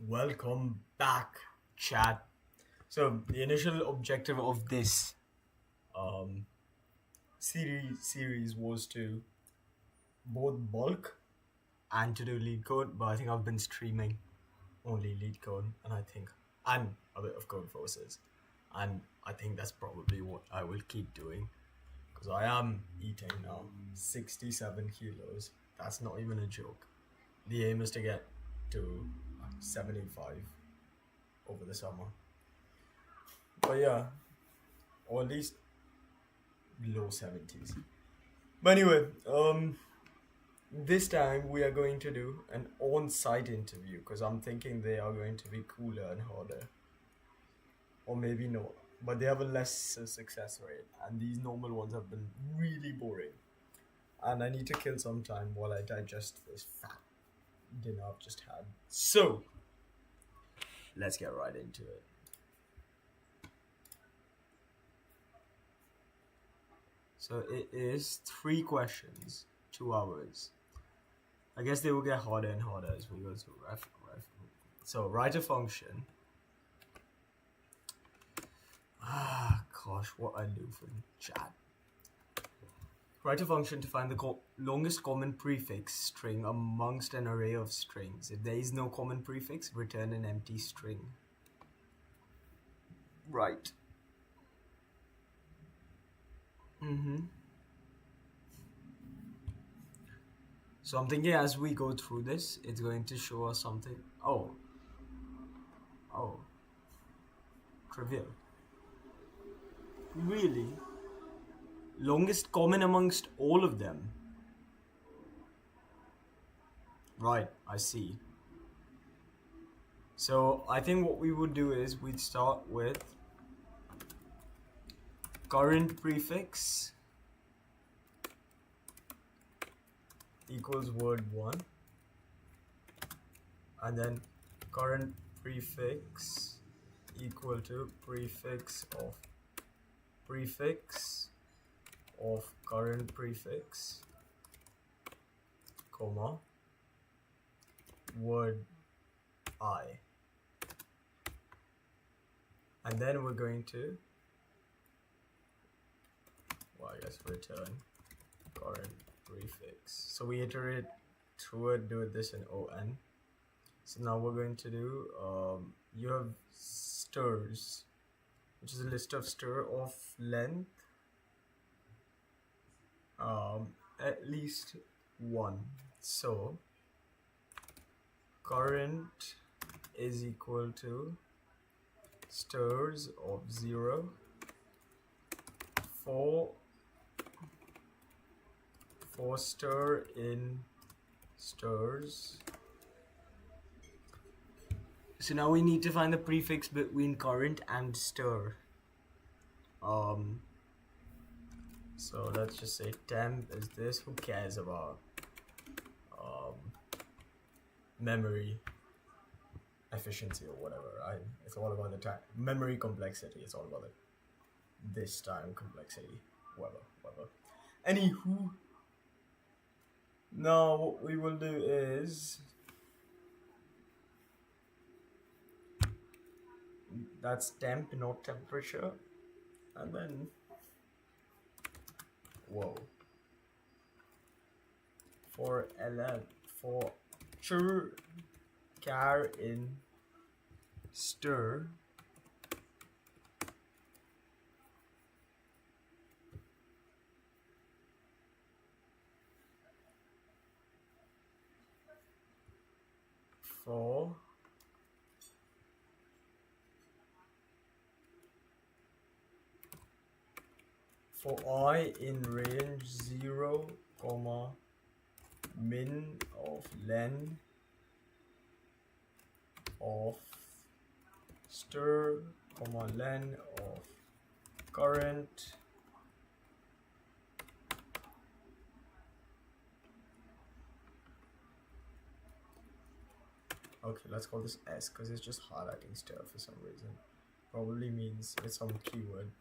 Welcome back, chat. So the initial objective of this um, series was to both bulk and to do lead code, but I think I've been streaming only lead code, and a bit of code forces, and I think that's probably what I will keep doing because I am eating now 67 kilos. That's not even a joke. The aim is to get to 75 over the summer. But yeah, or at least low 70s. But anyway, this time we are going to do an on-site interview because I'm thinking they are going to be cooler and harder. Or maybe not, but they have a less success rate, and these normal ones have been really boring. And I need to kill some time while I digest this fat dinner I've just had. So, let's get right into it. So it is 3 questions, 2 hours. I guess they will get harder and harder as we go through. So write a function. Gosh, what I do for chat. Write a function to find the longest common prefix string amongst an array of strings. If there is no common prefix, return an empty string. Right. So I'm thinking as we go through this, it's going to show us something. Oh, trivial. Really? Longest common amongst all of them. Right, I see. So I think what we would do is we'd start with current prefix equals word1, and then current prefix equal to prefix of current prefix, comma, word I. And then we're going to, I guess return current prefix. So we iterate through it, do this in on. So now we're going to do, you have strs, which is a list of stir of length, at least 1. So current is equal to strs of 0 for stir in strs. So now we need to find the prefix between current and stir. So let's just say temp is this. Who cares about memory efficiency or whatever, right? It's all about the time. Memory complexity. It's all about this time complexity. Whatever. Anywho, now what we will do is that's temp, not temperature, and then for char in stir for I in range 0, comma, min of len of stir, comma, len of current okay, let's call this S because it's just highlighting stir for some reason. Probably means it's some keyword.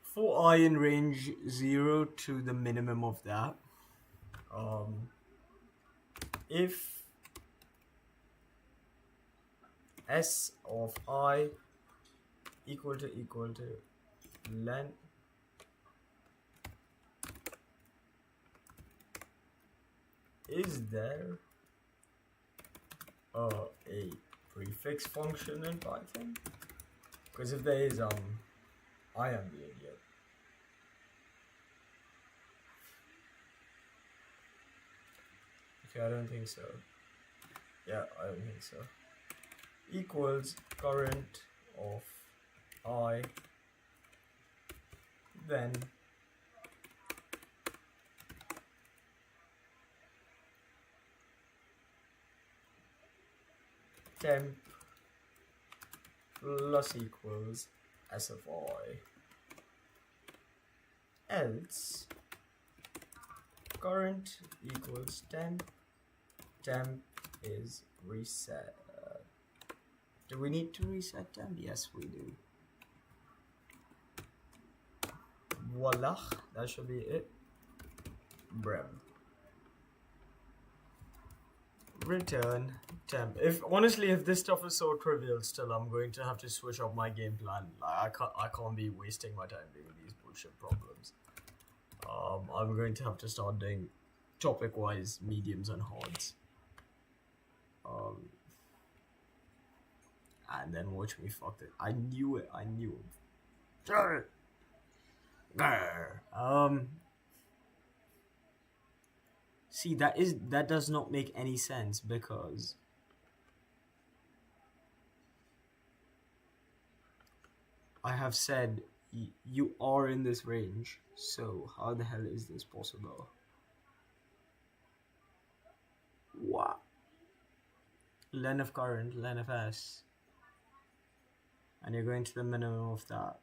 For I in range 0 to the minimum of that, if S of I equal to length is there a prefix function in Python? Because if there is, I am the idiot. Okay, I don't think so. Yeah, I don't think so. Equals current of I, then temp plus equals s of I, else current equals temp is reset. Do we need to reset temp? Yes, we do. Voila, that should be it. Brem. Return temp. If this stuff is so trivial, still I'm going to have to switch up my game plan. Like I can't be wasting my time doing these bullshit problems. I'm going to have to start doing topic-wise mediums and hards. And then watch me fuck it. I knew it. See, that does not make any sense because I have said you are in this range, so how the hell is this possible? What? Len of current, len of S, and you're going to the minimum of that.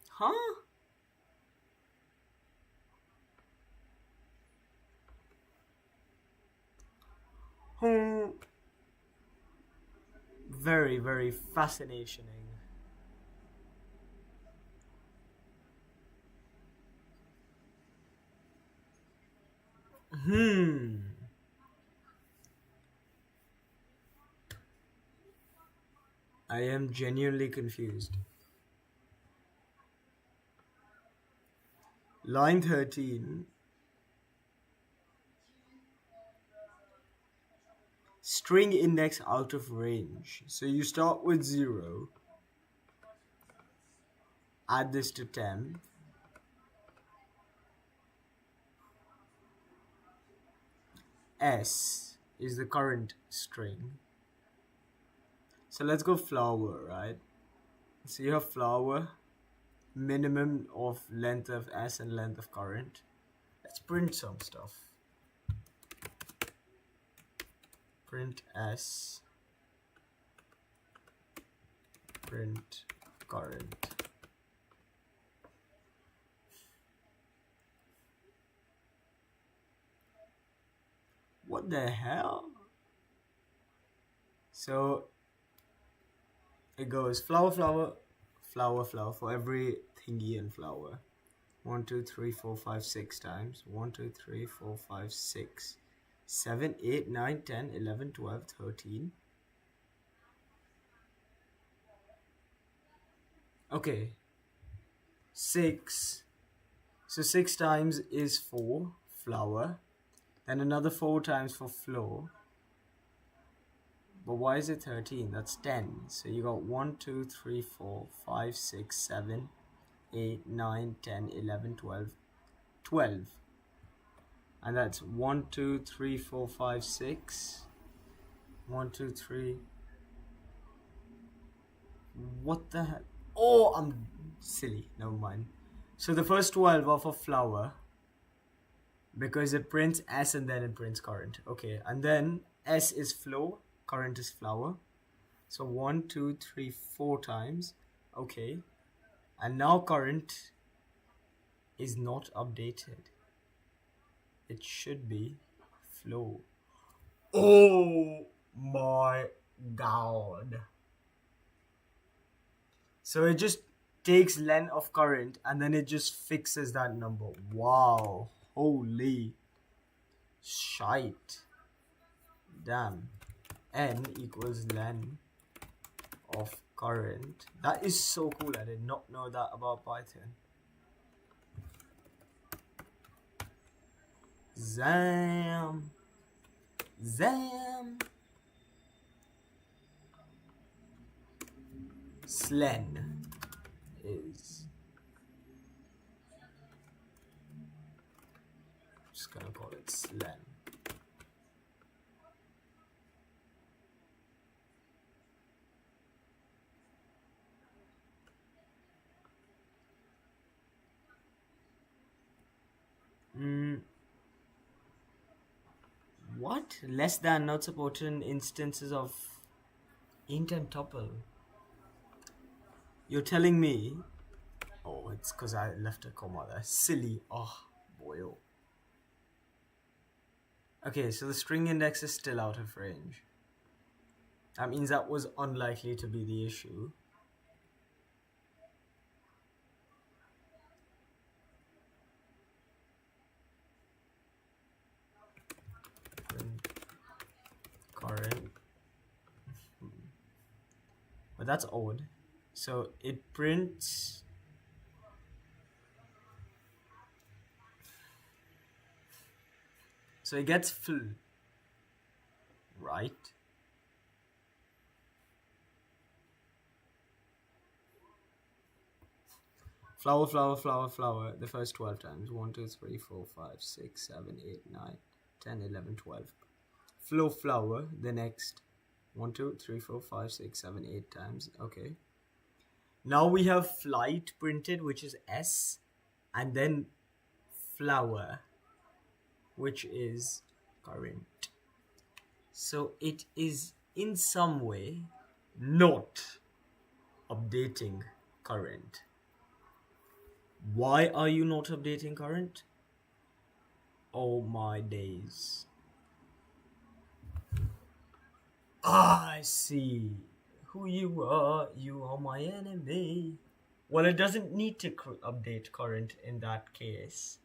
Huh? Very, very fascinating. I am genuinely confused. Line 13. String index out of range. So you start with 0. Add this to temp. S is the current string. So let's go flower, right? So you have flower, minimum of length of S and length of current. Let's print some stuff. Print S, print current. What the hell? So it goes flower, flower, flower, flower for every thingy and flower. 1, 2, 3, 4, 5, 6 times. 1, 2, 3, 4, 5, 6, 7, 8, 9, 10, 11, 12, 13. Okay. 6. So 6 times is 4, flower. Then another 4 times for floor. But why is it 13? That's 10. So you got 1, 2, 3, 4, 5, 6, 7, 8, 9, 10, 11, 12, 12. And that's 1, 2, 3, 4, 5, 6. 1, 2, 3. What the hell? Oh, I'm silly. Never mind. So the first 12 are for flower. Because it prints S and then it prints current. Okay, and then S is flow, current is flower. So 1, 2, 3, 4 times. Okay. And now current is not updated. It should be flow. Oh my god. So it just takes len of current and then it just fixes that number. Wow. Holy shite. Damn. N equals len of current. That is so cool. I did not know that about Python. Zam. Slen is, just gonna call it slen. What? Less than not supported in instances of int and tuple. You're telling me? Oh, it's because I left a comma there. Silly. Oh, boy. Oh. Okay, so the string index is still out of range. That means that was unlikely to be the issue. Current. But that's odd. So it prints. So it gets full, right? Flower, flower, flower, flower. The first 12 times. 1, 2, 3, 4, 5, 6, 7, 8, 9, 10, 11, 12. Flow, flower. The next 1, 2, 3, 4, 5, 6, 7, 8 times. Okay. Now we have flight printed, which is S, and then flower, which is current. So it is in some way not updating current. Why are you not updating current? Oh my days. I see who you are my enemy. Well, it doesn't need to update current in that case.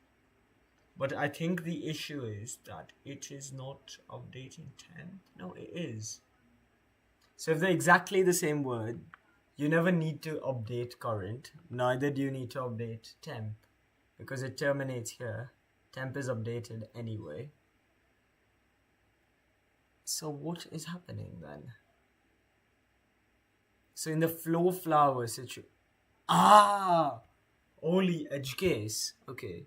But I think the issue is that it is not updating temp. No, it is. So if they're exactly the same word, you never need to update current. Neither do you need to update temp, because it terminates here. Temp is updated anyway. So what is happening then? So in the flow flower situation, only edge case. Okay.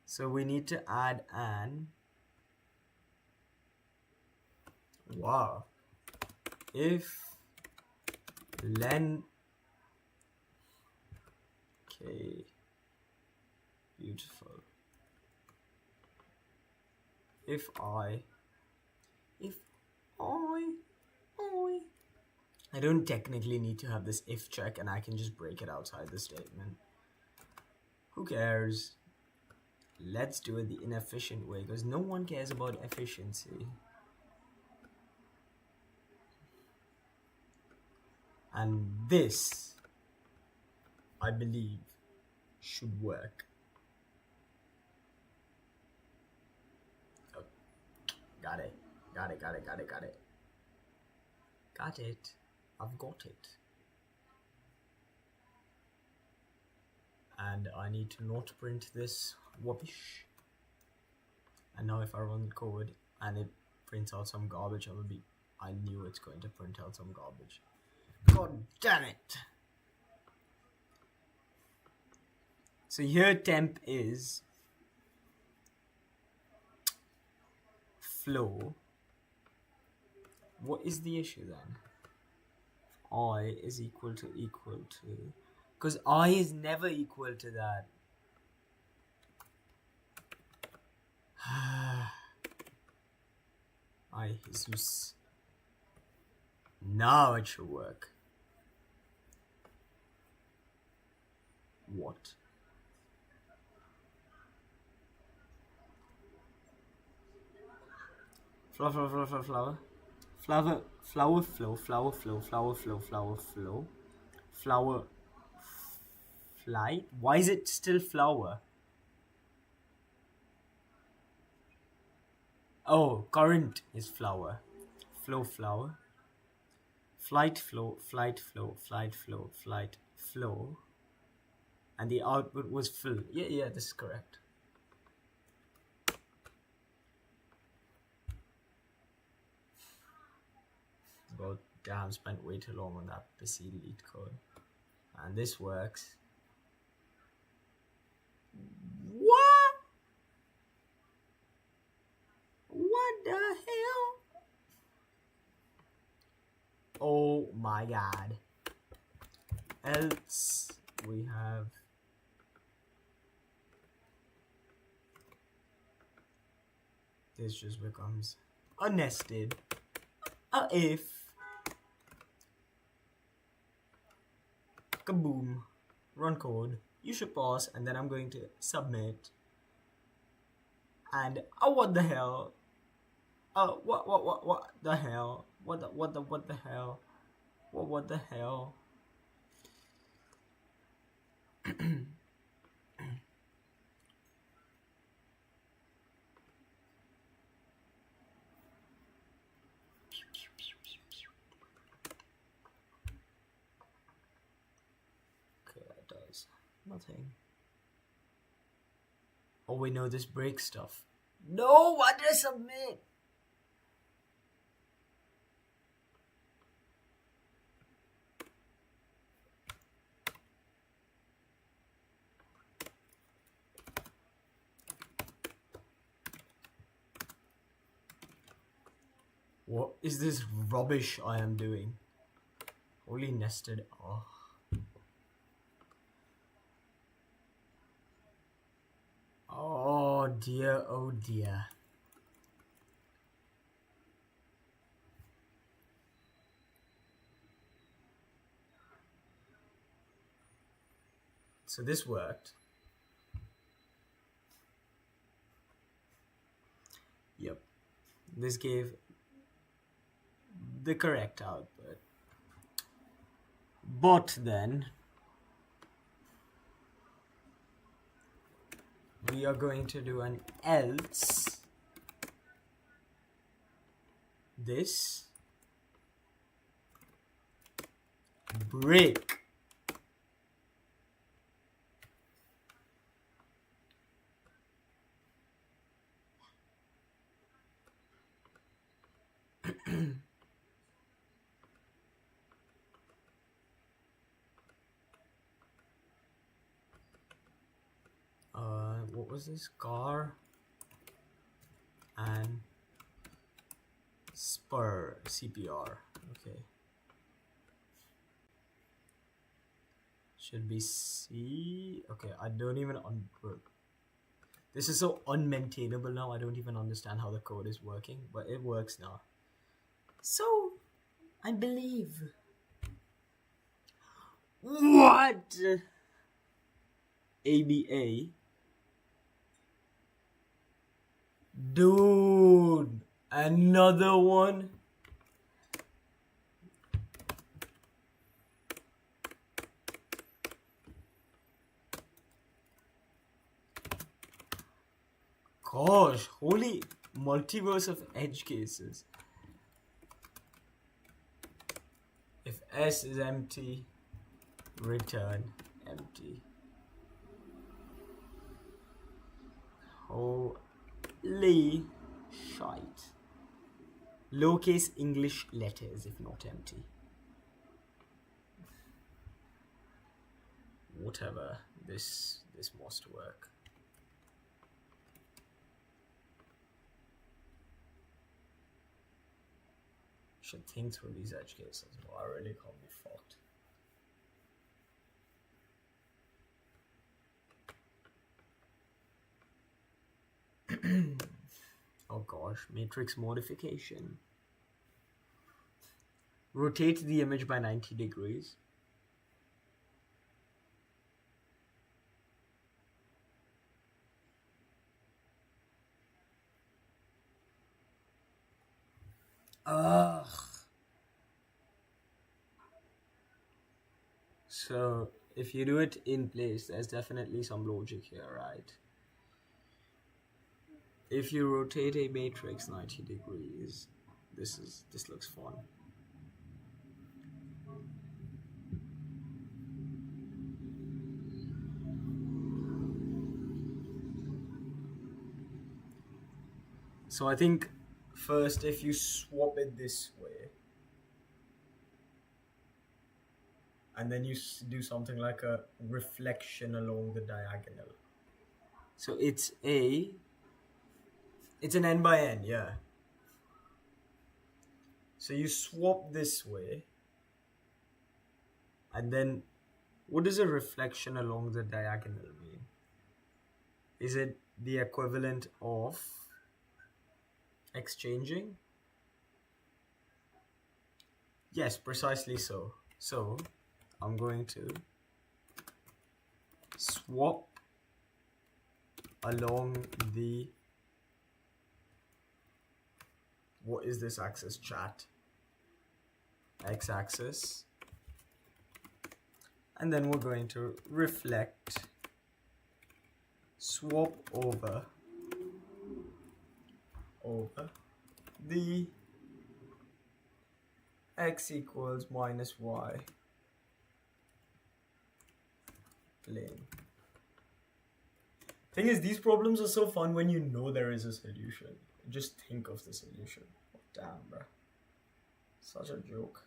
So we need to add an. Wow. If len. Okay. Beautiful. If I don't technically need to have this if check, and I can just break it outside the statement. Who cares? Let's do it the inefficient way, because no one cares about efficiency. And this, I believe, should work. Oh, got it. Got it. I've got it. And I need to not print this rubbish. And now if I run the code and it prints out some garbage, I knew it's going to print out some garbage. God damn it. So here temp is flow. What is the issue then? I is equal to, because I is never equal to that. Ay, Jesus. Now it should work. What? Flower. Flower flow. Flower. Flight? Why is it still flower? Oh, current is flower. Flow, flower. Flight, flow, flight, flow, flight, flow, flight, flow. And the output was fill. Yeah, this is correct. But damn, spent way too long on that PC LeetCode. And this works. What? What the hell? Oh my god. Else we have this just becomes a nested a if. Kaboom. Run code. You should pause, and then I'm going to submit. And what the hell? What the hell? What the hell? What the hell? Okay, that does nothing. Oh wait, no, this breaks stuff. No, why did I submit? What is this rubbish I am doing? Only nested. Oh. Oh dear, oh dear. So this worked. Yep. This gave the correct output. But then we are going to do an else this break. What was this? Car and spur CPR. Okay. Should be C. Okay, I don't even this is so unmaintainable now. I don't even understand how the code is working, but it works now. So I believe. What? ABA. Dude, another one. Gosh, holy multiverse of edge cases. If S is empty, return empty. Holy shite. Lowercase English letters if not empty. Whatever, this must work. Should think through these edge cases. Well, I really can't be fucked. Oh gosh, matrix modification. Rotate the image by 90 degrees. Ugh. So if you do it in place, there's definitely some logic here, right? If you rotate a matrix 90 degrees, this looks fun. So I think first, if you swap it this way, and then you do something like a reflection along the diagonal. So it's an n by n, yeah. So you swap this way, and then what does a reflection along the diagonal mean? Is it the equivalent of exchanging? Yes, precisely so. So I'm going to swap along the, what is this axis, chat? X-axis. And then we're going to reflect, swap over the x equals minus y plane. Thing is, these problems are so fun when you know there is a solution. Just think of the solution. Oh, damn, bro. Such a joke.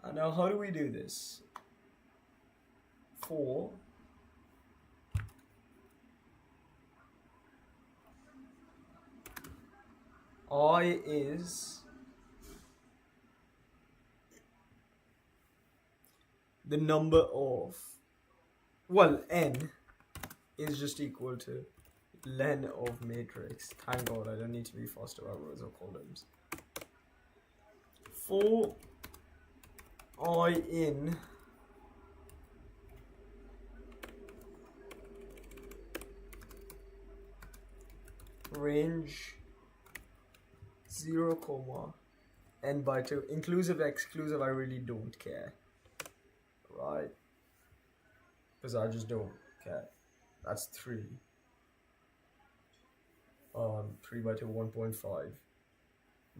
And now how do we do this? For I is the number of, well, n is just equal to len of matrix. Thank God I don't need to be fast about rows or columns. For I in range 0, comma n by 2, inclusive, exclusive, I really don't care, right? Because I just don't care. That's 3. 3 by 2, 1.5.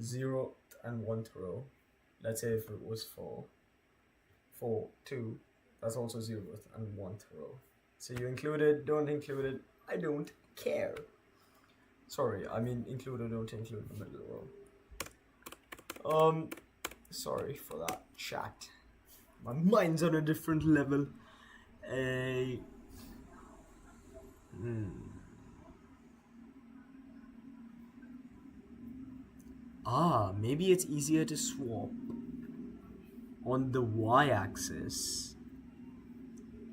0 and 1th row. Let's say if it was 4, 2, that's also 0th and 1th row. So you include it, don't include it, I don't care. Sorry, I mean include or don't include the middle row. Sorry for that, chat. My mind's on a different level. Maybe it's easier to swap on the y-axis,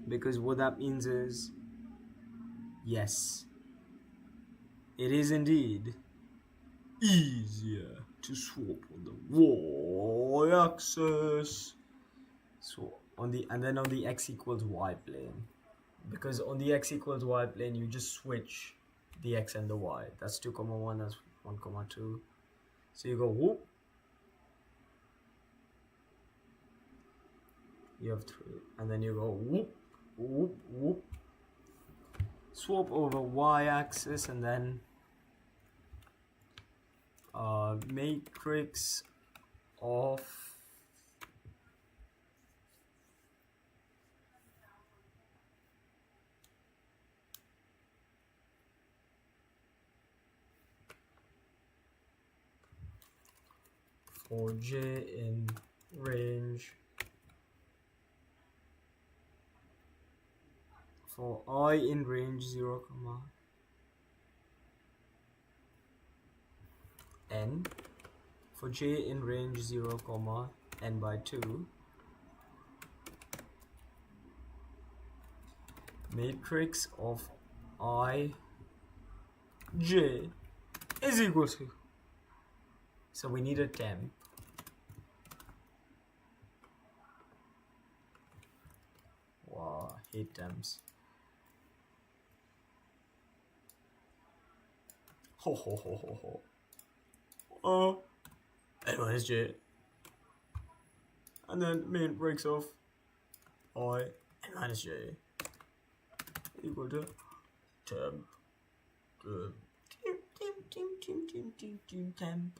because what that means is, yes, it is indeed easier to swap on the y-axis. So on the, and then on the x equals y plane, because on the x equals y plane you just switch the x and the y. That's 2, 1, that's 1, 2. So you go whoop, you have 3, and then you go whoop, whoop, whoop, swap over y-axis, and then matrix of for j in range, for I in range 0, n, for j in range 0, n by 2, matrix of I j is equal to, so we need a temp. Wow, hate temps. Ho ho ho ho ho. N minus j. And then main breaks off I n minus j equal to temp. Temp.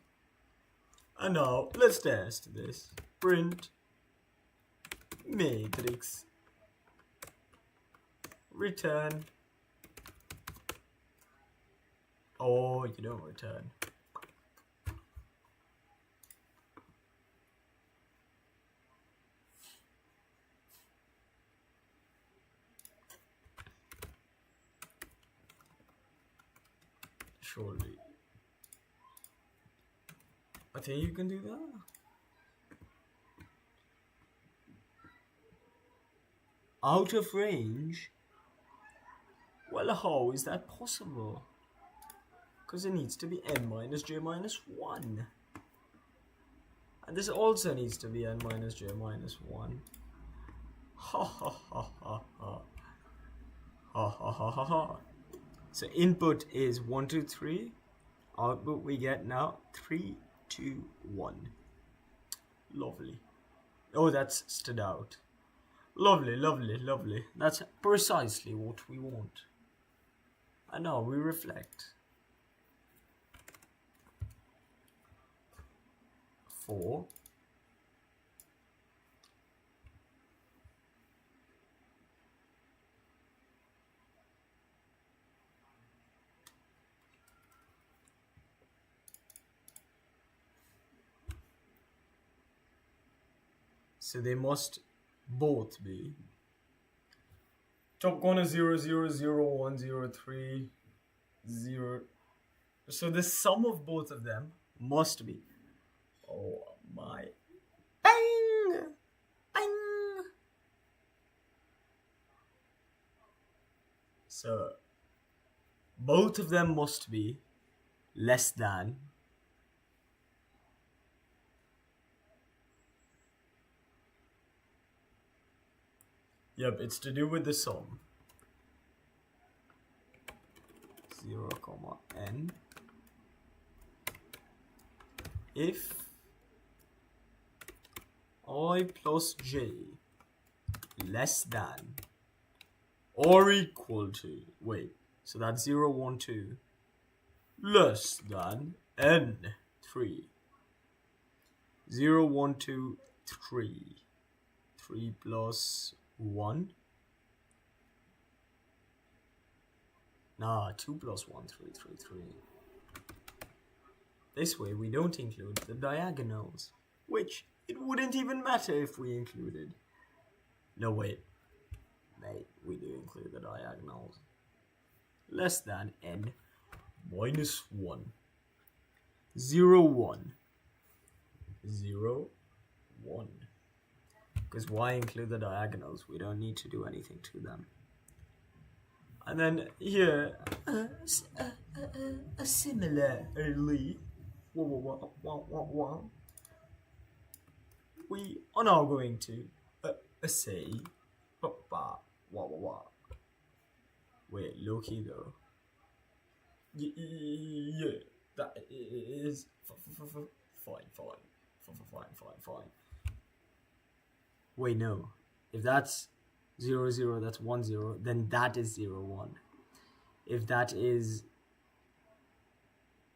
And now let's test this. Print matrix return. Oh, you don't return. Surely. I think you can do that. Out of range? Well, how is that possible? Because it needs to be n minus j minus 1. And this also needs to be n minus j minus 1. Ha ha ha ha ha. Ha ha ha ha ha. So input is 1, 2, 3. Output we get now 3, 2, 1. Lovely. Oh, that's stood out. Lovely, lovely, lovely. That's precisely what we want. And now we reflect. 4. So they must both be top corner 0, 0, 0, 1, 0, 3, 0. So the sum of both of them must be. Oh my. Bang! Bang! So both of them must be less than . Yep, it's to do with the sum. 0, n. If I plus j less than or equal to, wait, so that's 0, 1, 2, less than n, 3. 0, 1, 2, 3. 3 plus 1. Nah, 2 plus 1, 3, 3, 3. This way we don't include the diagonals, which it wouldn't even matter if we included. No, wait. Mate, we do include the diagonals. Less than n minus 1. 0, 1. 0, 1. Because why include the diagonals? We don't need to do anything to them. And then here, similarly, we are now going to say, wait, low key though. Yeah, that is fine. Wait, no. If that's 0, 0, that's 1, 0, then that is 0, 1. If that is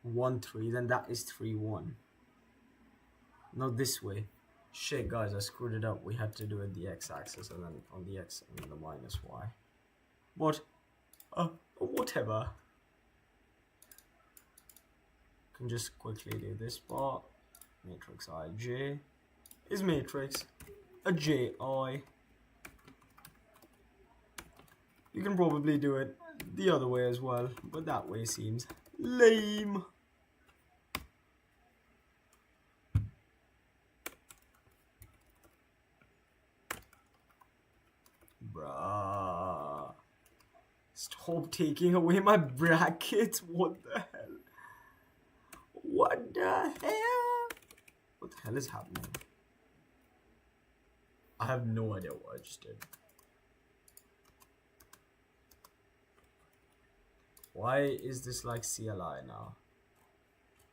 1, 3, then that is 3, 1. Not this way. Shit, guys, I screwed it up. We had to do it the x-axis and then on the x and then the minus y. But, whatever. Can just quickly do this part. Matrix ij is matrix a ji. You can probably do it the other way as well, but that way seems lame. Bruh. Stop taking away my brackets. What the hell? What the hell? What the hell is happening? I have no idea what I just did. Why is this like CLI now?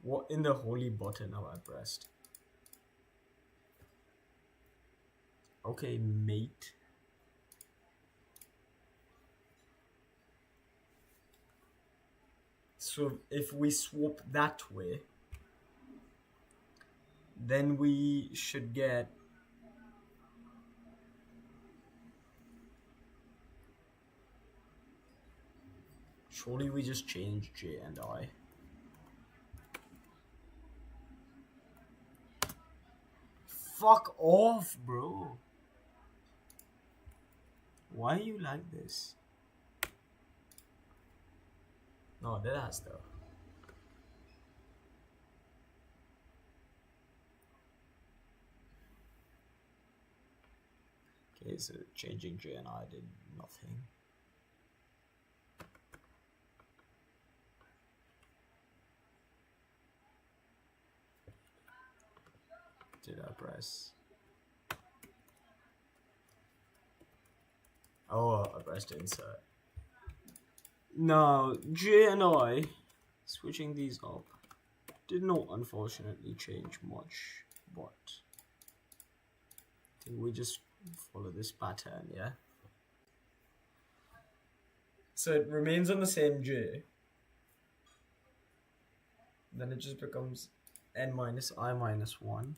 What in the holy button have I pressed? Okay, mate. So if we swap that way, then we should get surely we just change J and I. Fuck off, bro. Why are you like this? No, that has though. Okay, so changing J and I did nothing. Did I press? Oh, I pressed insert. Now, J and I, switching these up, did not unfortunately change much, but I think we just follow this pattern, yeah? So it remains on the same J. Then it just becomes n minus I minus 1.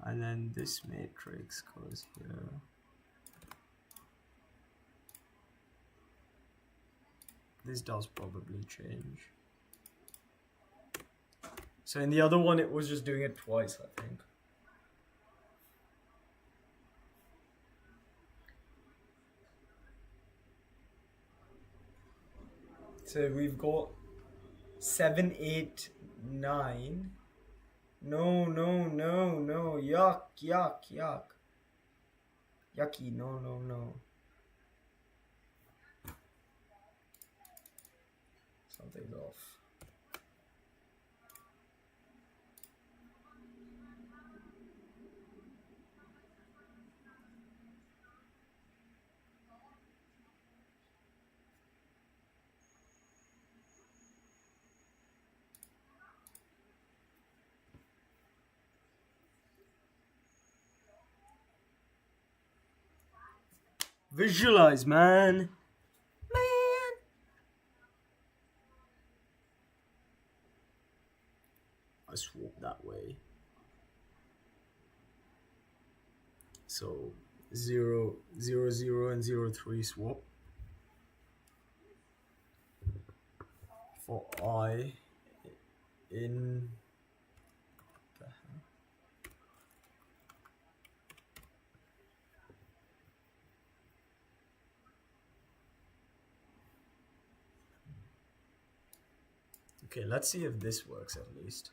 And then this matrix goes here. This does probably change. So in the other one, it was just doing it twice, I think. So we've got 7, 8, 9. No, no, no, no. Yuck, yuck, yuck. Yucky, no, no, no. Something's off. Visualize, man. I swap that way. So 0, 0, 0 and 0, 3 swap. For I in the hell? Okay, let's see if this works at least.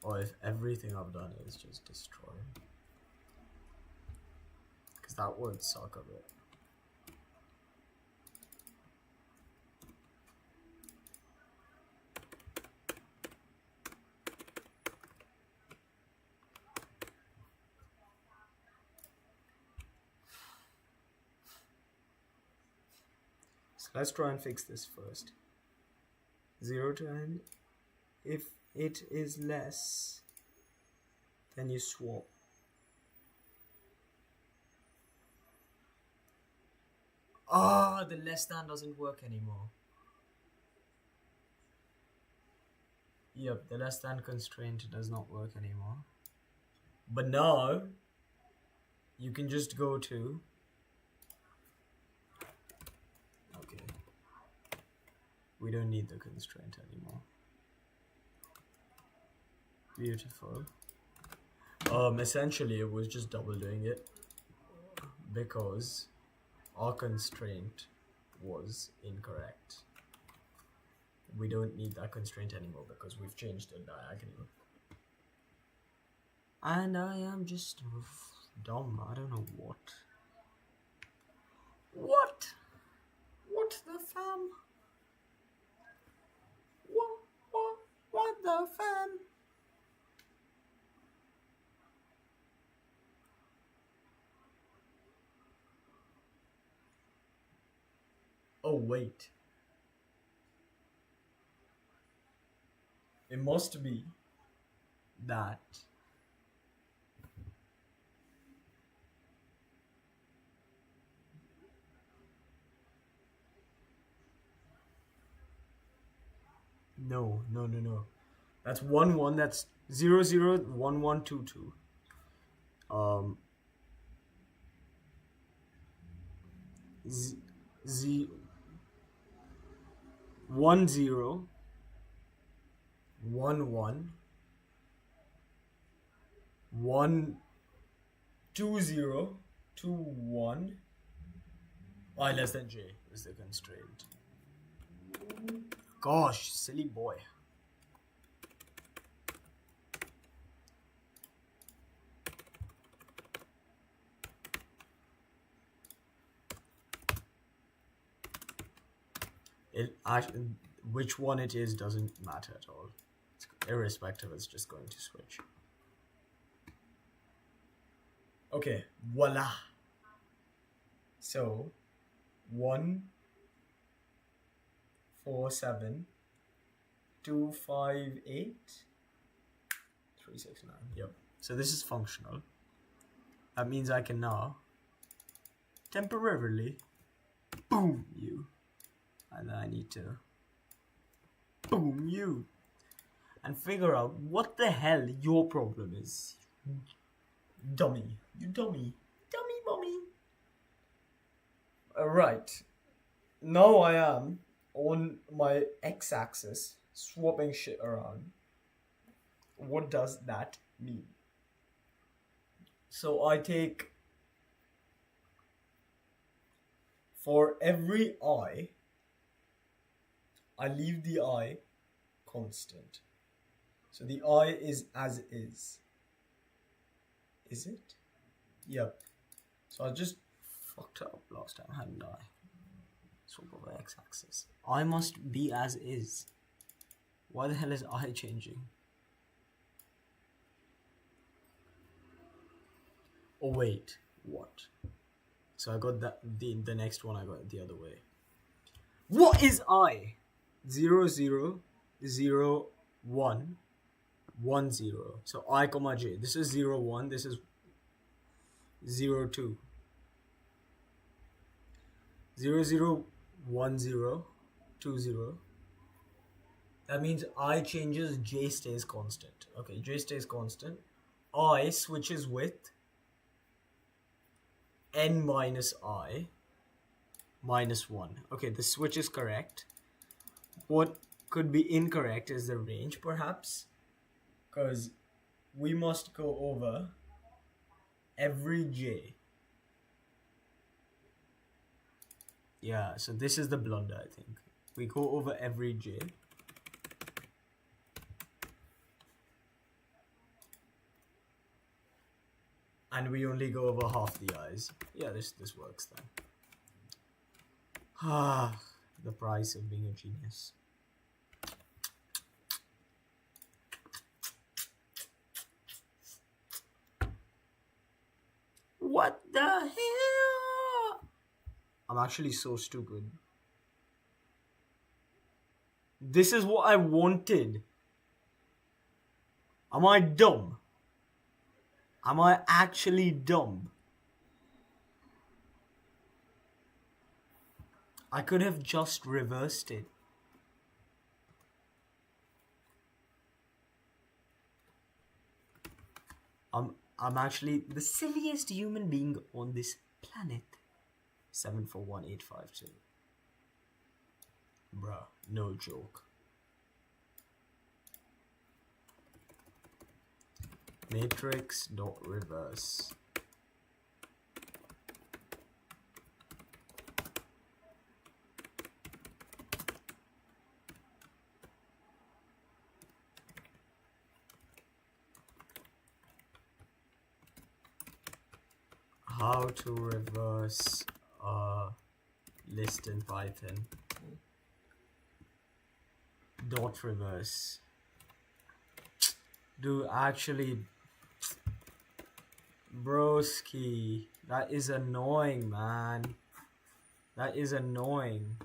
Or if everything I've done is just destroy. Because that would suck a bit. So let's try and fix this first. 0 to n. If it is less, then you swap. Ah, the less than doesn't work anymore. Yep, the less than constraint does not work anymore. But now, you can just go to... Okay. We don't need the constraint anymore. Beautiful. Essentially, it was just double doing it because our constraint was incorrect. We don't need that constraint anymore because we've changed the diagonal. And I am just dumb. I don't know what. What? What the fam? What the fam? Oh, wait. It must be that No. That's 1 1. That's 0 0 1 1 2 2. Z, Z 1 0 1 1 1 2 0 2 1. I less than J is the constraint. Gosh, silly boy. Which one it is doesn't matter at all. It's irrespective, it's just going to switch. Okay, voila. So 1 4 7 2 5 8 3 6 9. Yep. So this is functional. That means I can now temporarily boom you. And then I need to boom you and figure out what the hell your problem is. Dummy. You dummy. Dummy mommy. Alright. Now I am on my x-axis swapping shit around. What does that mean? So I take, for every I leave the I constant. So the I is as is. Is it? Yep. So I just fucked up last time, hadn't I? Swap over x-axis. I must be as is. Why the hell is I changing? Oh wait, what? So I got that the next one I got it the other way. What is I? 0 0 0 1 1 0. So I comma j. This is 0 1. This is 0 2. 0 0 1 0 2 0. That means I changes, j stays constant. Okay, j stays constant. I switches with n minus I minus 1. Okay, the switch is correct. What could be incorrect is the range, perhaps, because we must go over every j. Yeah, so this is the blunder, I think. We go over every j. And we only go over half the i's. Yeah, this works then. Ah, the price of being a genius. What the hell? I'm actually so stupid. This is what I wanted. Am I dumb? Am I actually dumb? I could have just reversed it. I'm actually the silliest human being on this planet. 741852. Bruh, no joke. Matrix dot reverse. How to reverse a list in Python. Dot reverse. Dude, actually, broski, that is annoying, man. That is annoying.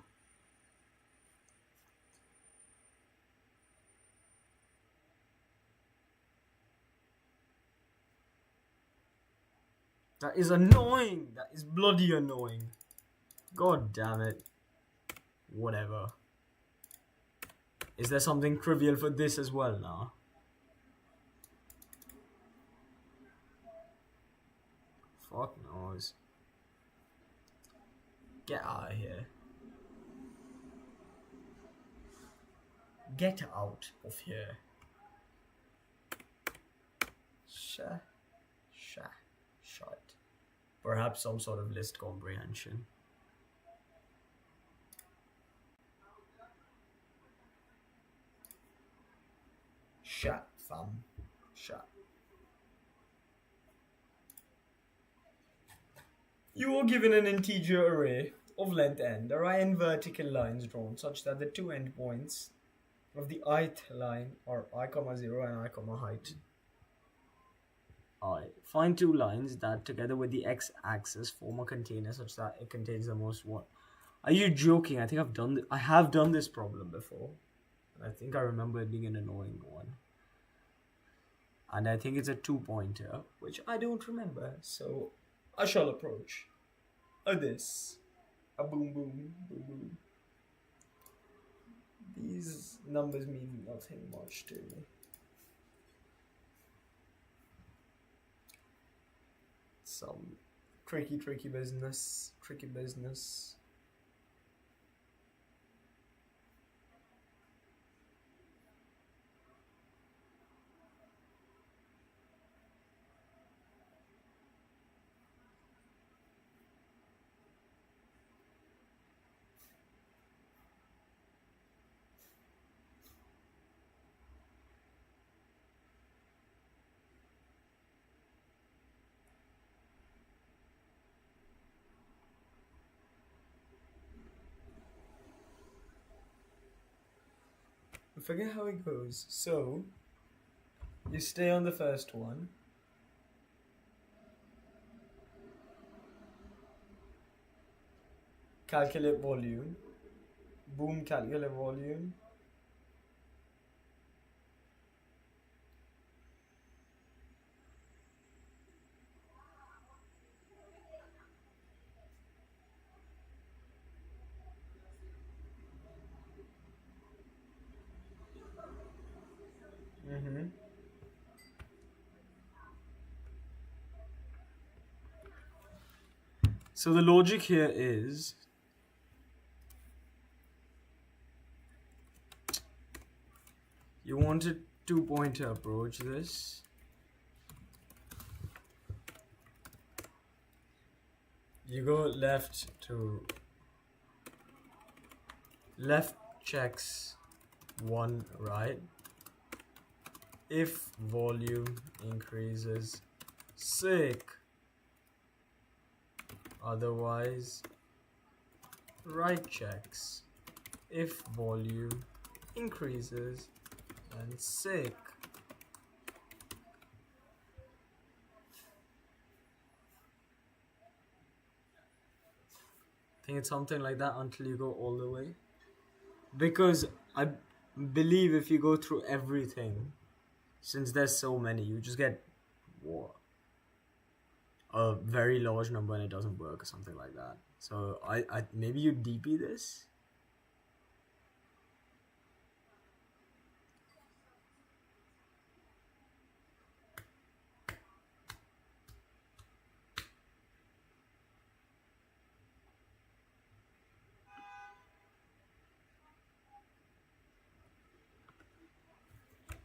That is annoying. That is bloody annoying. God damn it. Whatever. Is there something trivial for this as well now? Fuck knows. Get out of here. Get out of here. Shut. Perhaps some sort of list comprehension. Shut, fam. Shut. You are given an integer array of length n. There are n vertical lines drawn such that the two endpoints of the ith line are I, 0 and I, height. I. Find two lines that together with the x-axis form a container such that it contains the most one. Are you joking? I think I have done this problem before. I think I remember it being an annoying one. And I think it's a 2-pointer, which I don't remember. So I shall approach this. A boom, boom, boom, boom. These numbers mean nothing much to me. Some tricky business. I forget how it goes. So you stay on the first one. Calculate volume. Boom, calculate volume. So the logic here is you want a 2-pointer approach this. You go left checks 1 right. If volume increases, sick. Otherwise, right checks. If volume increases, and sick. I think it's something like that until you go all the way. Because I believe if you go through everything, since there's so many, you just get what? A very large number and it doesn't work or something like that. So I maybe you DP this.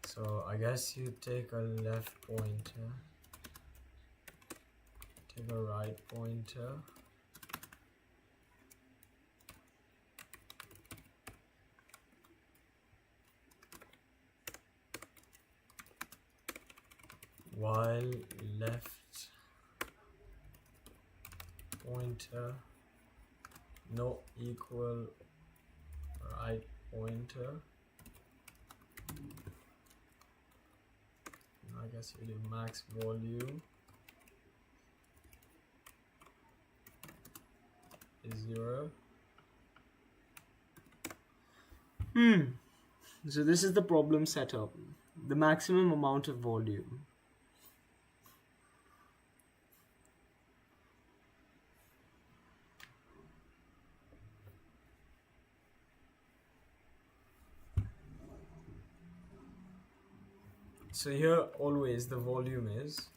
So I guess you take a left pointer, take a right pointer, while left pointer not equal right pointer. I guess you do max volume is 0. So this is the problem setup. The maximum amount of volume. So here always the volume is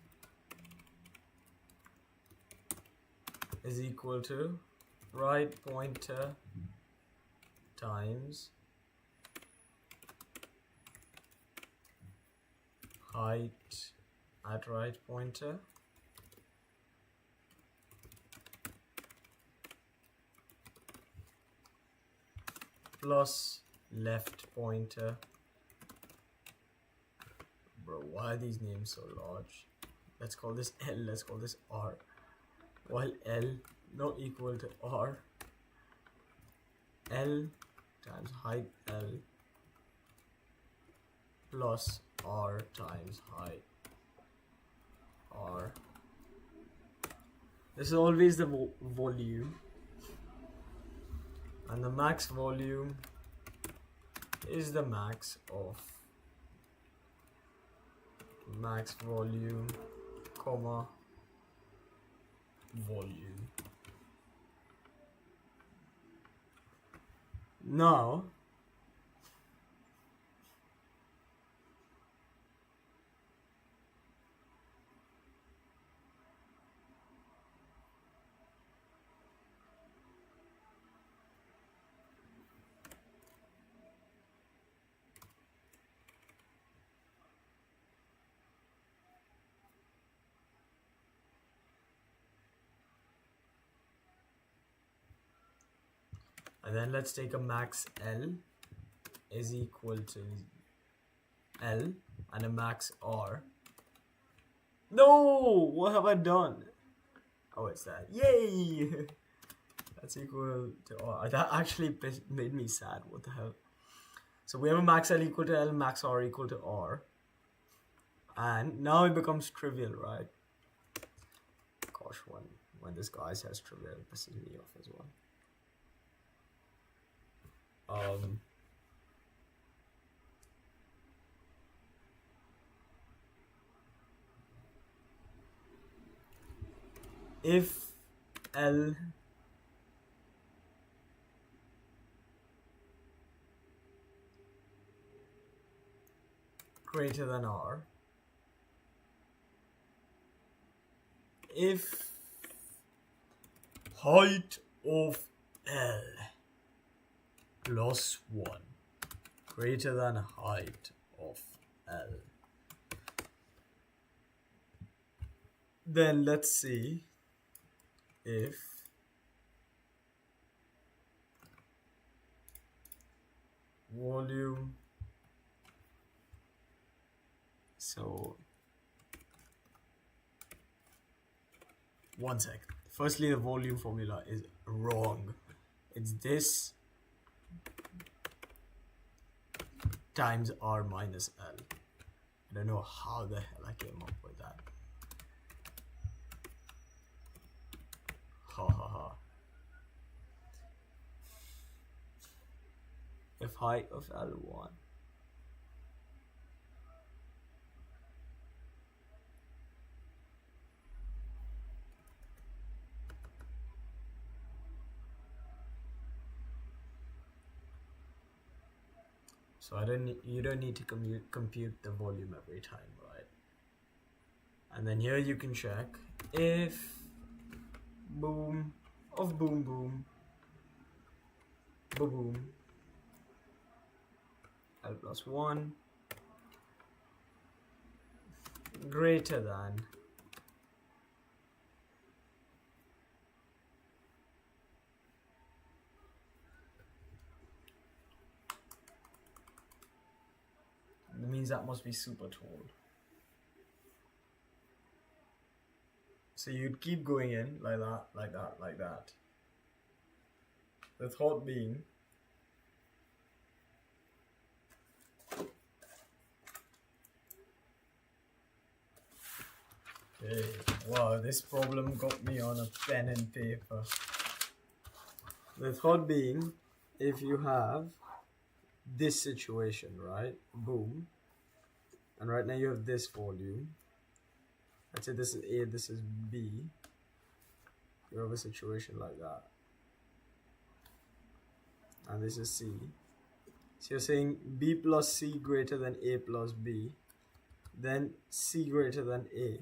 equal to right pointer times height at right pointer plus left pointer. Bro, why are these names so large? Let's call this L, let's call this R. While L not equal to R, L times height L plus R times height R. This is always the volume, and the max volume is the max of max volume, comma, volume. Now, and then let's take a max L is equal to L and a max R. No! What have I done? Oh, it's that. Yay! That's equal to R. That actually made me sad. What the hell? So we have a max L equal to L, max R equal to R. And now it becomes trivial, right? Gosh, when this guy says trivial, it pisses me off as well. If L greater than R, if height of L plus 1 greater than height of L, then let's see if volume, so one sec. Firstly, the volume formula is wrong. It's this times R minus L. I don't know how the hell I came up with that. Ha ha ha. If height of L1 so you don't need to compute the volume every time, right? And then here you can check if boom of boom boom boom boom L plus 1 greater than it means that must be super tall. So you'd keep going in like that, like that, like that. The thought being okay, wow, this problem got me on a pen and paper. The thought being, if you have this situation, right? Boom. And right now you have this volume. Let's say this is A, this is B. You have a situation like that. And this is C. So you're saying B plus C greater than A plus B. then C greater than A.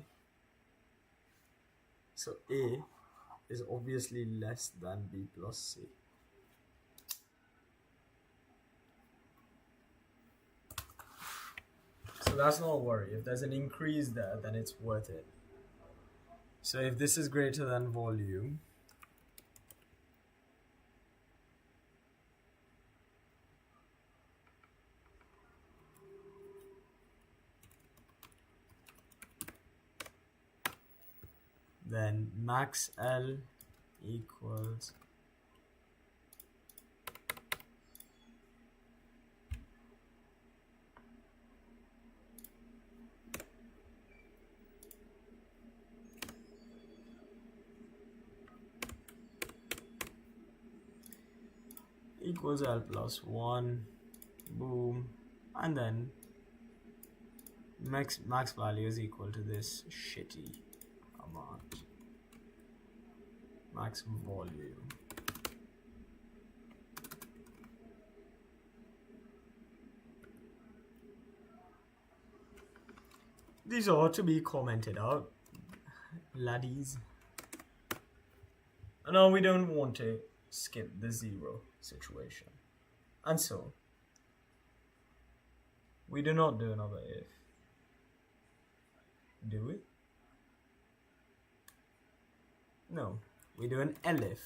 So A is obviously less than B plus C. So that's not a worry. If there's an increase there, then it's worth it. So if this is greater than volume, then max L equals L plus 1, boom, and then max value is equal to this shitty amount, max volume. These ought to be commented out, laddies. No, we don't want to skip the 0 situation. And so, we do not do another if. Do we? No, we do an elif.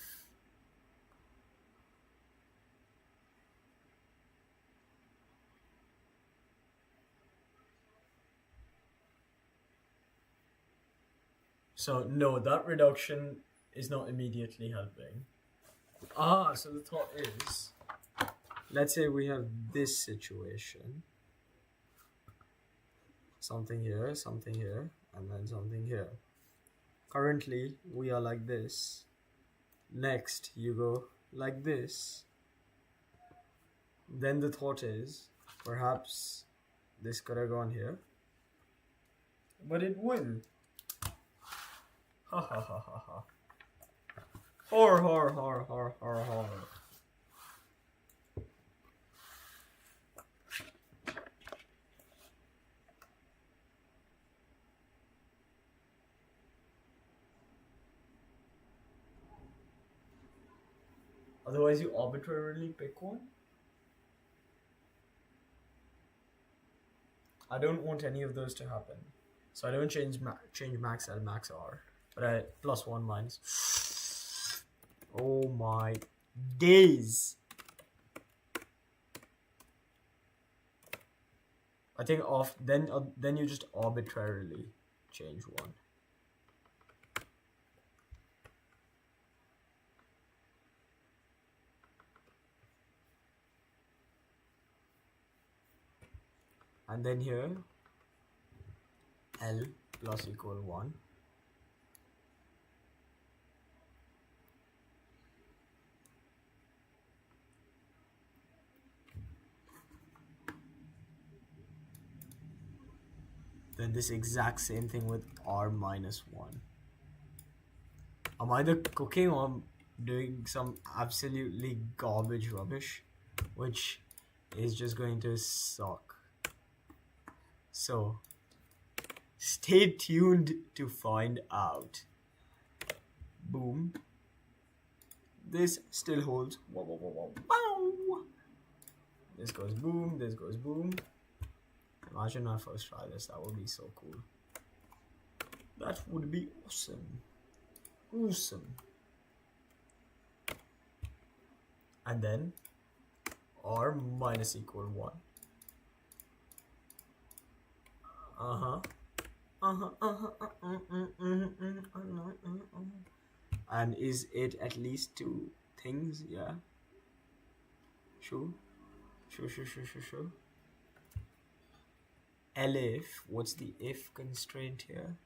So no, that reduction is not immediately helping. So the thought is, let's say we have this situation. Something here, and then something here. Currently, we are like this. Next, you go like this. Then the thought is, perhaps this could have gone here. But it will. Ha ha ha ha ha. Horror. Otherwise, you arbitrarily pick one. I don't want any of those to happen. So I don't change max L, max R. But I plus 1 minus. Oh my days. I think then you just arbitrarily change one. And then here L plus equal 1. Then this exact same thing with R minus 1. I'm either cooking or I'm doing some absolutely garbage rubbish, which is just going to suck. So, stay tuned to find out. Boom. This still holds. Wow, wow, wow, wow. This goes boom, this goes boom. Imagine I first try this, that would be so cool. That would be awesome. Awesome. And then R minus equal 1. And is it at least 2 things? Yeah. Sure. Elif, what's the if constraint here?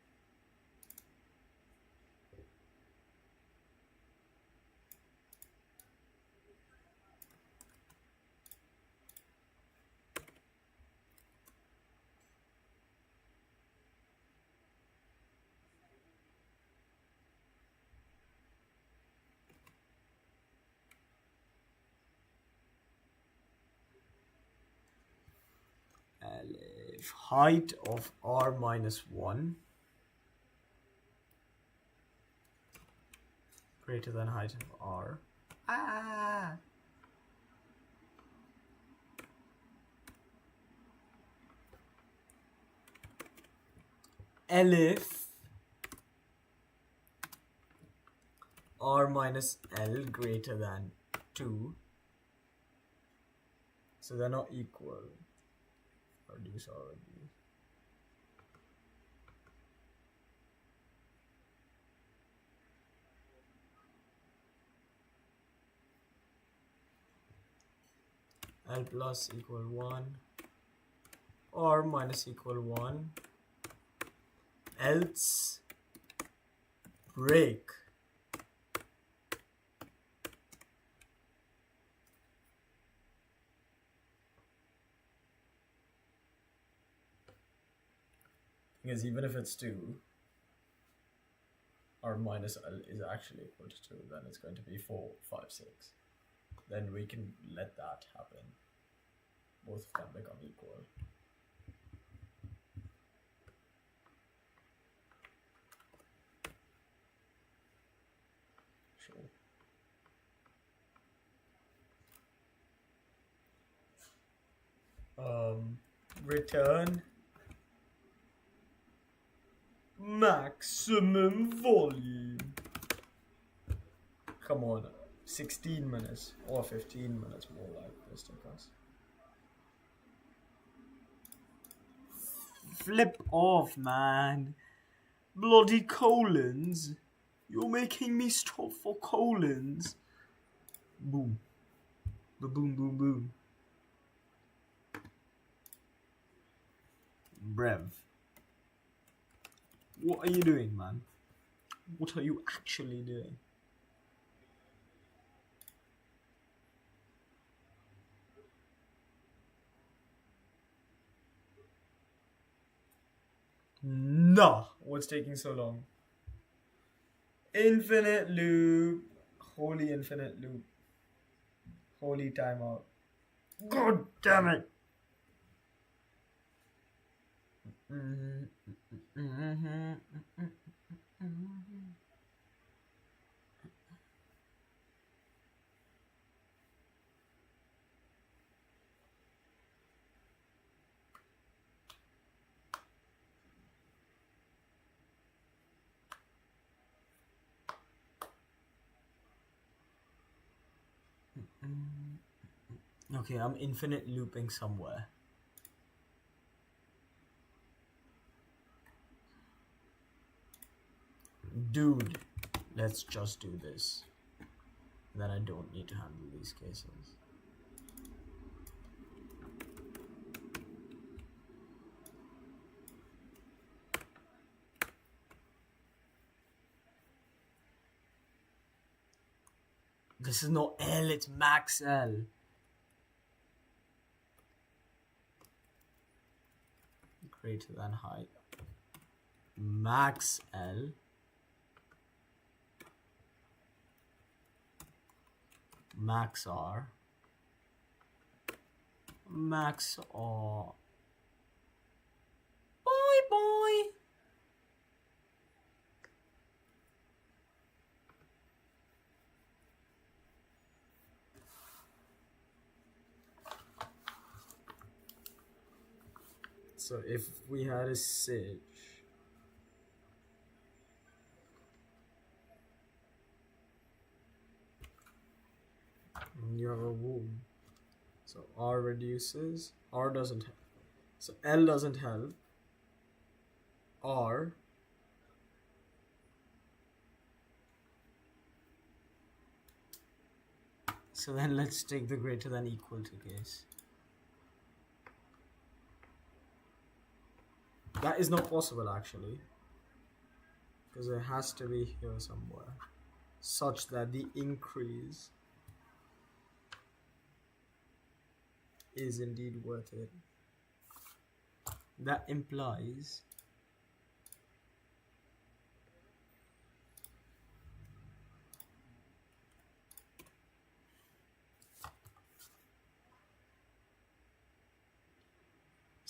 Elif. if height of r minus 1 greater than height of r, elif r minus l greater than 2, so they're not equal. Reduce or reduce. L plus equal 1 or minus equal 1, else break because even if it's 2 or minus L is actually equal to 2, then it's going to be 4, 5, 6. Then we can let that happen. Both of them become equal. Sure. Return maximum volume. Come on, 16 minutes or 15 minutes more like this took us. Flip off, man. Bloody colons. You're making me stop for colons. Boom. Boom, boom, boom. Brev. What are you doing, man? What are you actually doing? Nah, what's taking so long? Infinite loop. Holy infinite loop. Holy timeout. God damn it. Okay, I'm infinite looping somewhere. Dude, let's just do this. Then I don't need to handle these cases. This is not L, it's max L. Greater than height. Max L. Max R. Max R. Boy. So if we had a sitch, and you have a womb, so R reduces, R doesn't help, so L doesn't help, R, so then let's take the greater than equal to case. That is not possible actually, because it has to be here somewhere, such that the increase is indeed worth it. That implies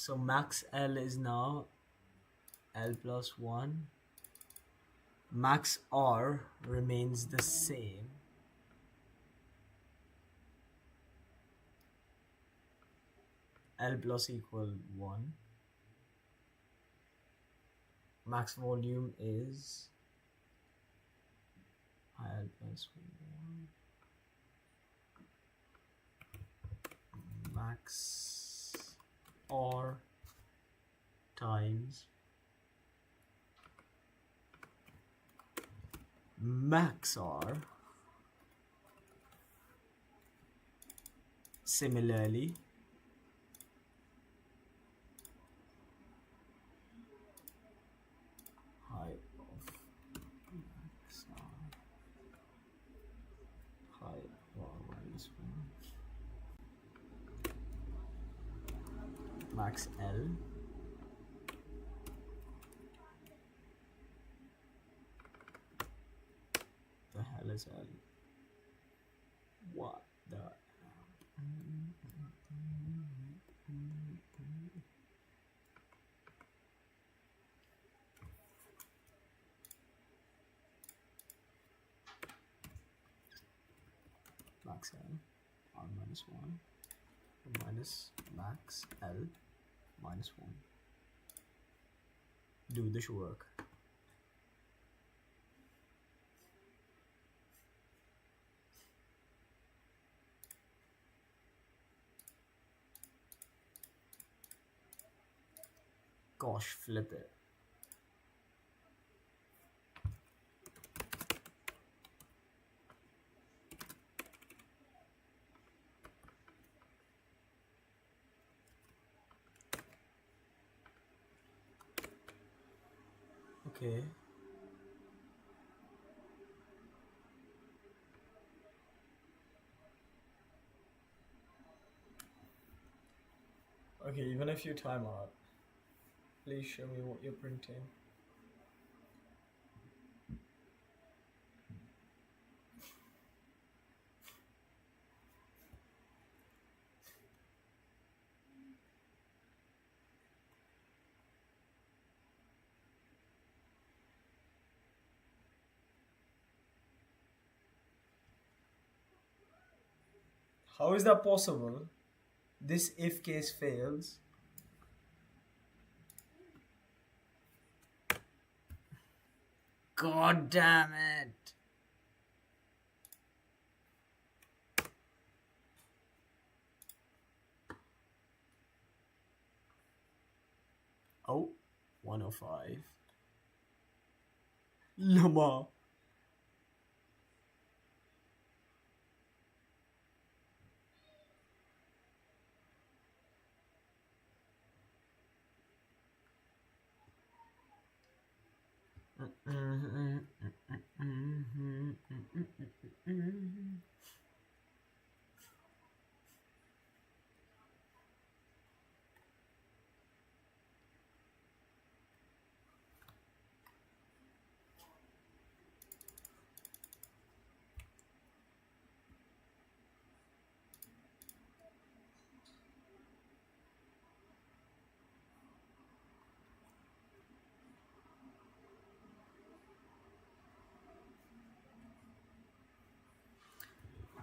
So max L is now L plus 1. Max R remains the same. L plus equal 1. Max volume is L plus 1. Max R times max R. Similarly, height of max R, height R minus 1, max L. The hell is L? What the hell? Max L R minus 1 minus max L minus 1. Do this work. Gosh, flip it. Okay. Okay, even if you time out, please show me what you're printing. How is that possible? This if case fails. God damn it. Oh, 105. Lama.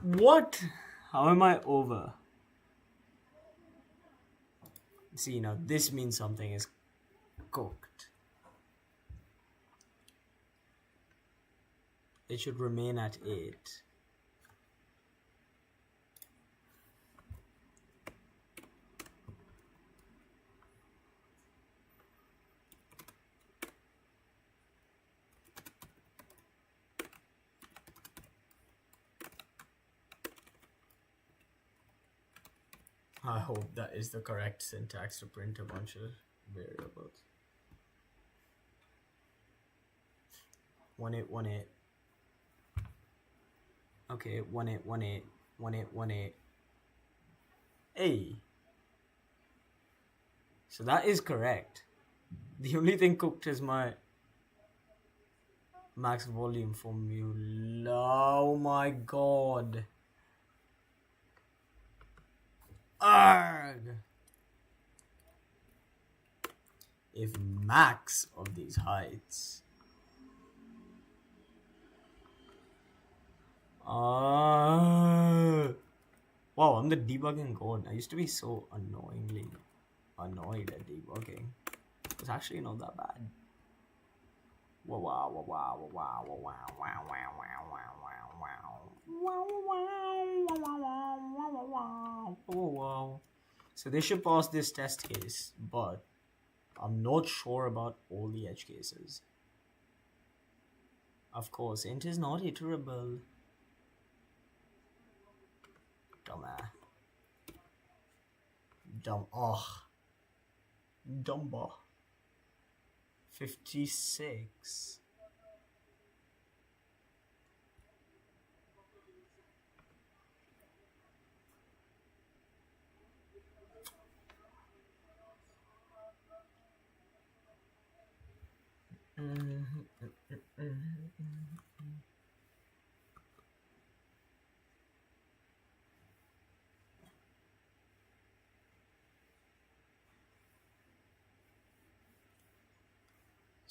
What? How am I over? See, now this means something is cooked. It should remain at 8. I hope that is the correct syntax to print a bunch of variables. 1818. Okay, 1818, 1818. Hey. So that is correct. The only thing cooked is my max volume formula. Oh my god. Arg. if max of these heights. Wow, I'm the debugging god. I used to be so annoyingly annoyed at debugging. It's actually not that bad. Wow, wow, wow, wow, wow, wow, wow, wow, wow, wow, wow, wow. So they should pass this test case, but I'm not sure about all the edge cases. Of course, int is not iterable. Dumbass. Dumba. 56.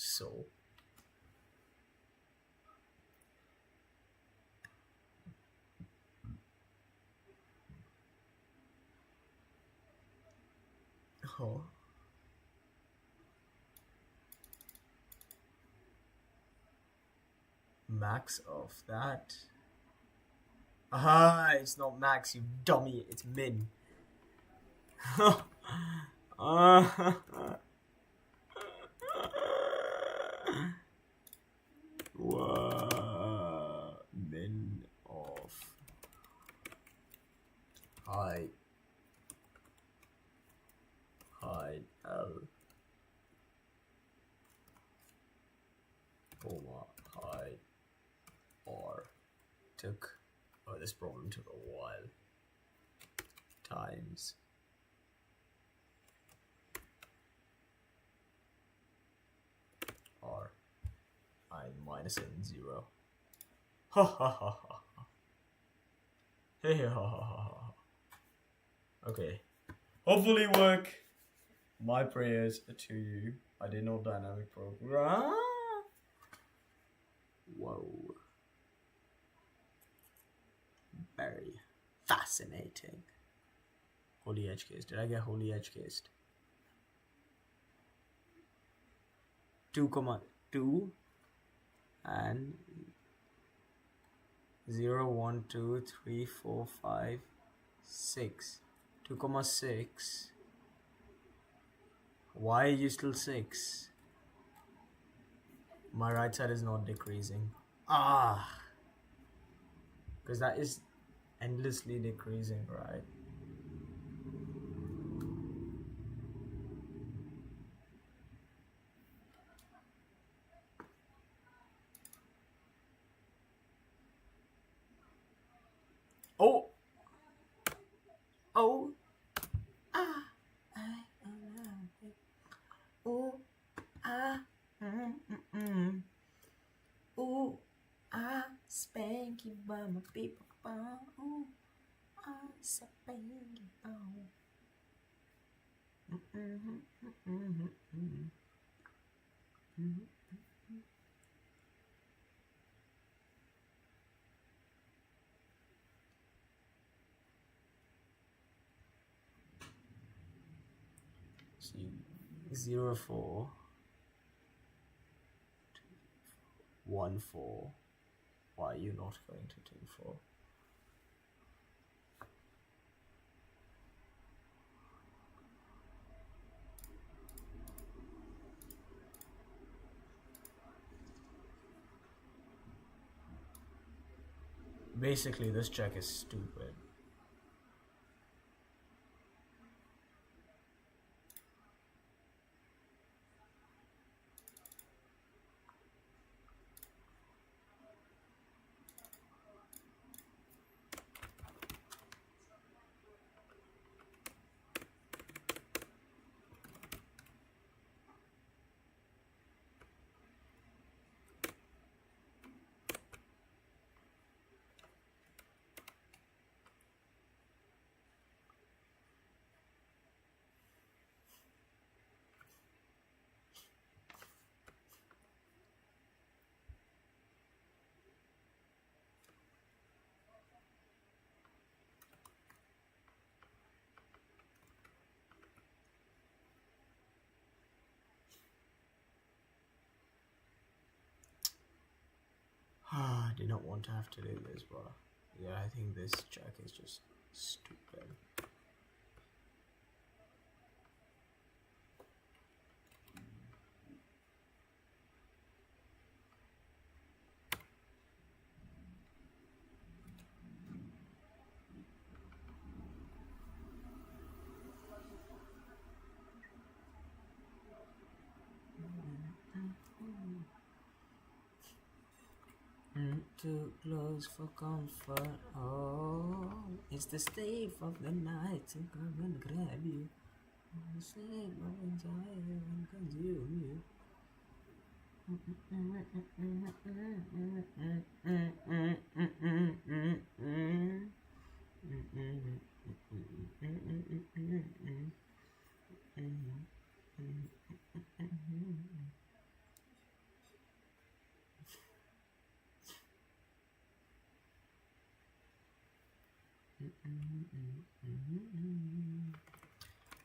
So max of that. It's not max, you dummy, it's min. Min of height L height R this problem took a while times R I minus in 0. Ha ha ha ha. Hey ha ha ha ha. Okay. Hopefully work. My prayers to you. I did not dynamic program. Whoa. Very fascinating. Holy edge case. Did I get holy edge cased? 2,2 and 0, 1, 2, 3, 4, 5, 6. 2,6. Why are you still 6? My right side is not decreasing. Because that is endlessly decreasing, right? Spanky by my people. Spanky bone. 0, 4, 1, 4. Why are you not going to 2, 4? Basically, this check is stupid. I did not want to have to do this, but yeah, I think this check is just stupid. Too close for comfort. Oh, it's the slave of the night to come and grab you. The slave of desire and consume you.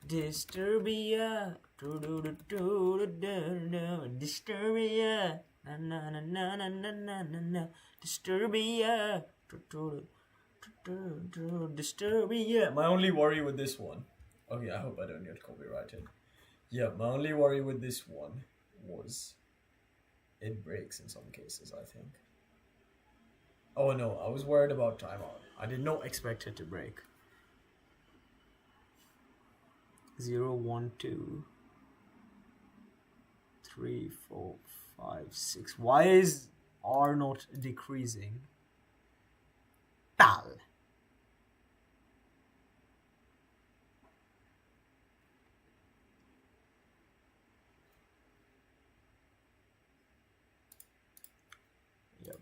Disturbia, Disturbia, na na na na na na na na na, Disturbia, Disturbia. My only worry with this one, okay, I hope I don't get copyrighted. Yeah, my only worry with this one was it breaks in some cases, I think. Oh no, I was worried about timeout. I did not expect it to break. 0, 1, 2, 3, 4, 5, 6. Why is R not decreasing? Tal. Yep.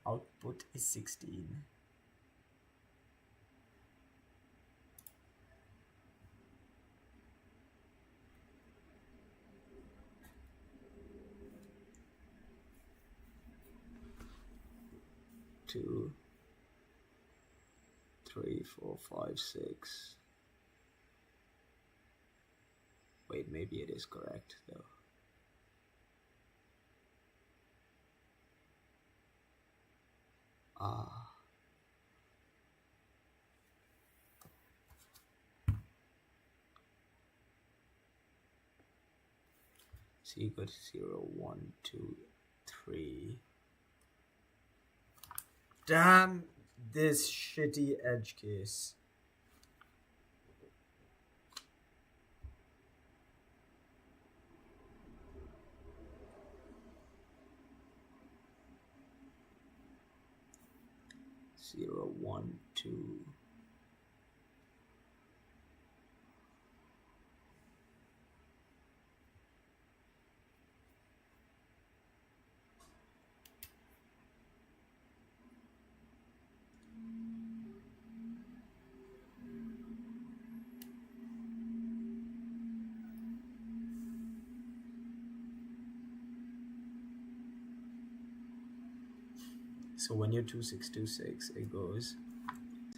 Output is 16. Two, 3, 4, 5, 6. Wait, maybe it is correct though. So you got 0, 1, 2, 3. Damn this shitty edge case. Zero, 1, 2. So when you're 2626, it goes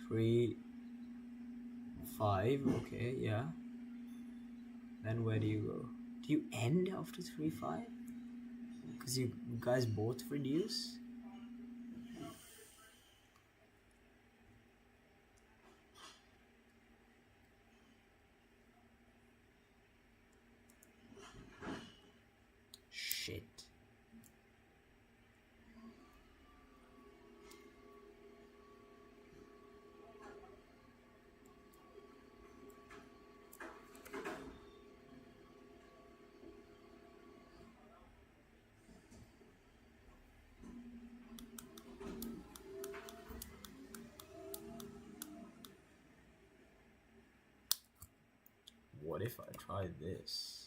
3, 5. Okay, yeah. Then where do you go? Do you end after 3, 5? Because you guys both reduce? Shit. What if I try this?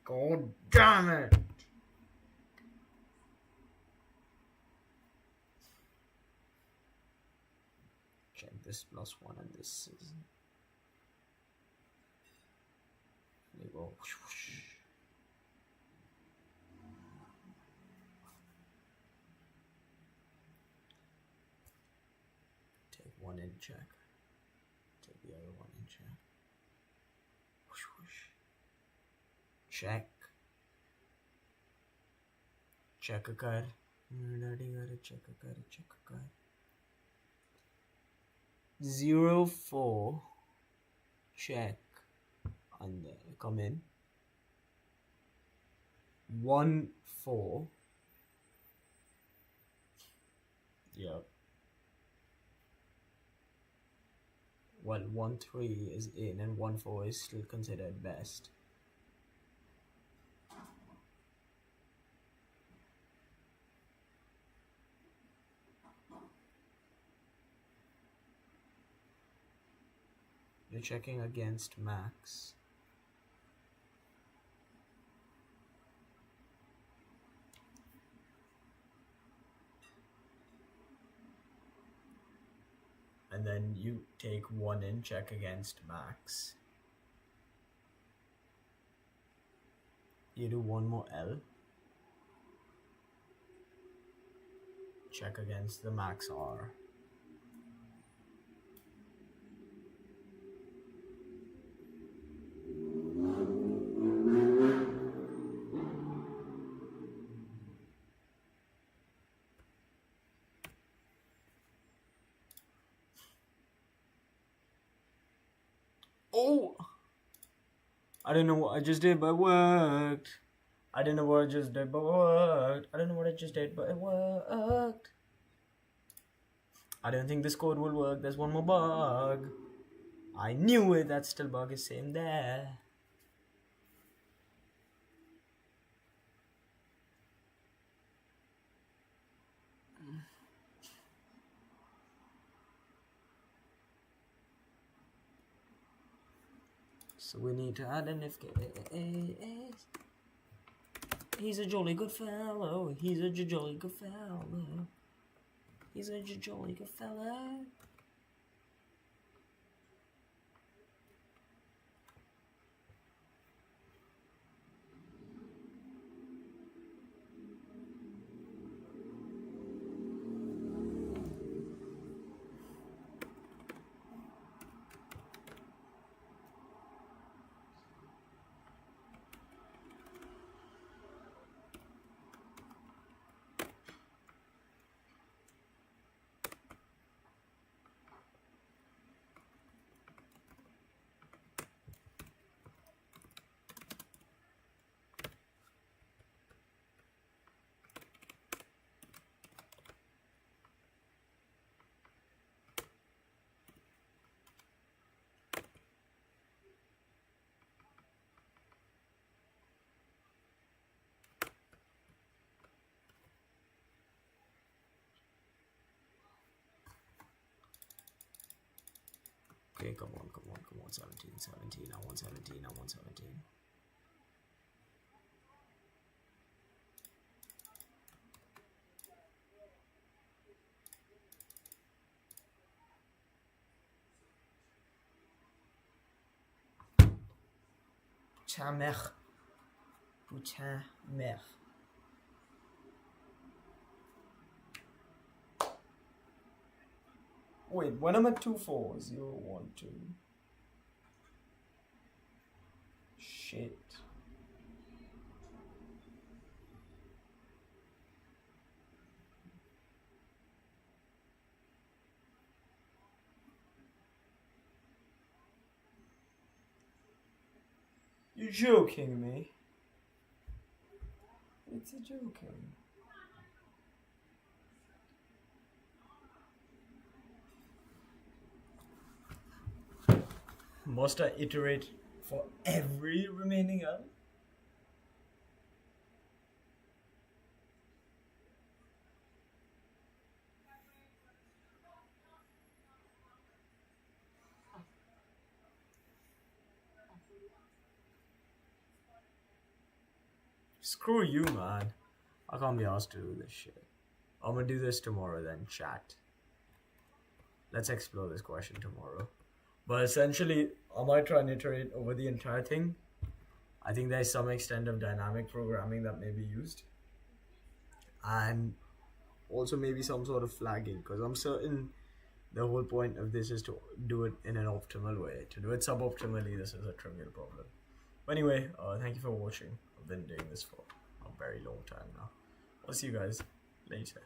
God damn it! Check this +1 and this is. There you go. Take one in, check. Take the other one in, check. Check. Check a card. Check a card. Check a card. 0-4. Check. And come in. 1-4. Yep. Well, 1-3 is in and 1-4 is still considered best. You're checking against max. And then you take one in, check against max. You do one more L. Check against the max R. Oh! I don't know what I just did, but it worked. I don't know what I just did, but it worked. I don't know what I just did, but it worked. I don't think this code will work. There's one more bug. I knew it. That still bug is same there. So we need to add an if case. He's a jolly good fellow. He's a jolly good fellow. He's a jolly good fellow. Okay, come on, 17, I want 17. Putain, merde. Putain, merde. Wait, when I'm at 2-4, 0, 1, 2. Shit. You're joking me. It's a joking. Must I iterate for every remaining L? Screw you, man. I can't be asked to do this shit. I'm gonna do this tomorrow then, chat. Let's explore this question tomorrow. But essentially, I might try and iterate over the entire thing I think there's some extent of dynamic programming that may be used, and also maybe some sort of flagging, because I'm certain the whole point of this is to do it in an optimal way. To do it suboptimally, this is a trivial problem. But anyway, thank you for watching. I've been doing this for a very long time now. I'll see you guys later.